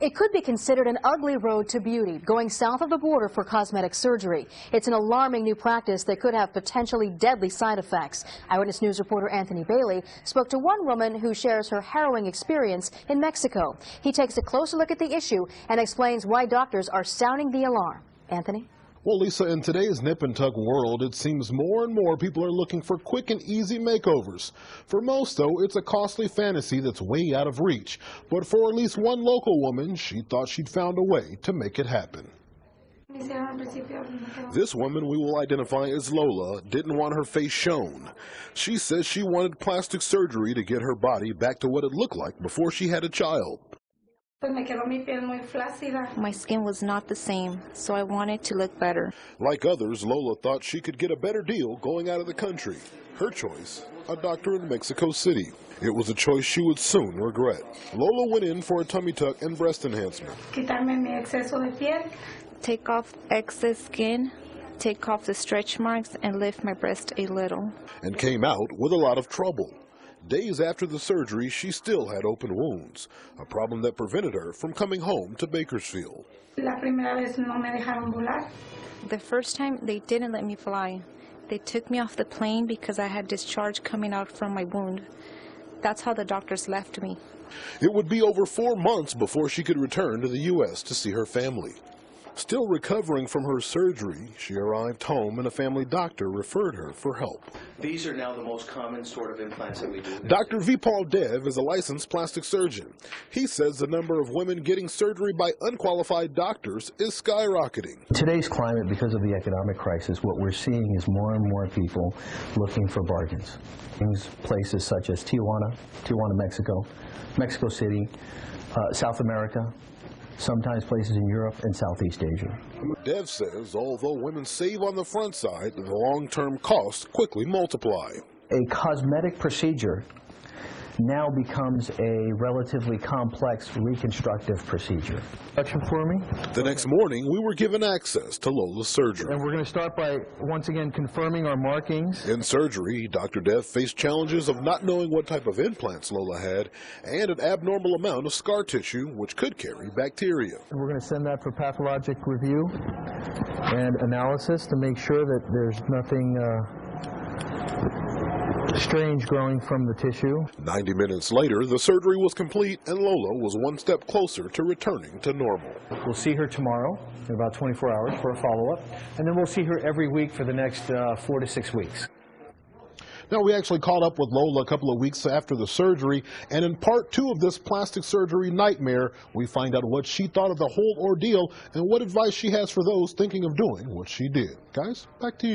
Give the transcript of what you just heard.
It could be considered an ugly road to beauty, going south of the border for cosmetic surgery. It's an alarming new practice that could have potentially deadly side effects. Eyewitness News reporter Anthony Bailey spoke to one woman who shares her harrowing experience in Mexico. He takes a closer look at the issue and explains why doctors are sounding the alarm. Anthony? Well, Lisa, in today's nip and tuck world, it seems more and more people are looking for quick and easy makeovers. For most, though, it's a costly fantasy that's way out of reach. But for at least one local woman, she thought she'd found a way to make it happen. This woman we will identify as Lola didn't want her face shown. She says she wanted plastic surgery to get her body back to what it looked like before she had a child. My skin was not the same, so I wanted to look better. Like others, Lola thought she could get a better deal going out of the country. Her choice, a doctor in Mexico City. It was a choice she would soon regret. Lola went in for a tummy tuck and breast enhancement. Take off excess skin, take off the stretch marks, and lift my breast a little. And came out with a lot of trouble. Days after the surgery, she still had open wounds, a problem that prevented her from coming home to Bakersfield. The first time, they didn't let me fly. They took me off the plane because I had discharge coming out from my wound. That's how the doctors left me. It would be over 4 months before she could return to the U.S. to see her family. Still recovering from her surgery, she arrived home and a family doctor referred her for help. These are now the most common sort of implants that we do. Dr. Vipul Dev is a licensed plastic surgeon. He says the number of women getting surgery by unqualified doctors is skyrocketing. Today's climate, because of the economic crisis, what we're seeing is more and more people looking for bargains. Places such as Tijuana, Mexico, Mexico City, South America, sometimes places in Europe and Southeast Asia. Dev says although women save on the front side, the long-term costs quickly multiply. A cosmetic procedure now becomes a relatively complex reconstructive procedure. For me. The next morning, we were given access to Lola's surgery. And we're going to start by, once again, confirming our markings. In surgery, Dr. Dev faced challenges of not knowing what type of implants Lola had and an abnormal amount of scar tissue, which could carry bacteria. And we're going to send that for pathologic review and analysis to make sure that there's nothing strange growing from the tissue. 90 minutes later, the surgery was complete and Lola was one step closer to returning to normal. We'll see her tomorrow in about 24 hours for a follow-up, and then we'll see her every week for the next 4 to 6 weeks. Now, we actually caught up with Lola a couple of weeks after the surgery, and in part 2 of this plastic surgery nightmare, we find out what she thought of the whole ordeal and what advice she has for those thinking of doing what she did. Guys, back to you.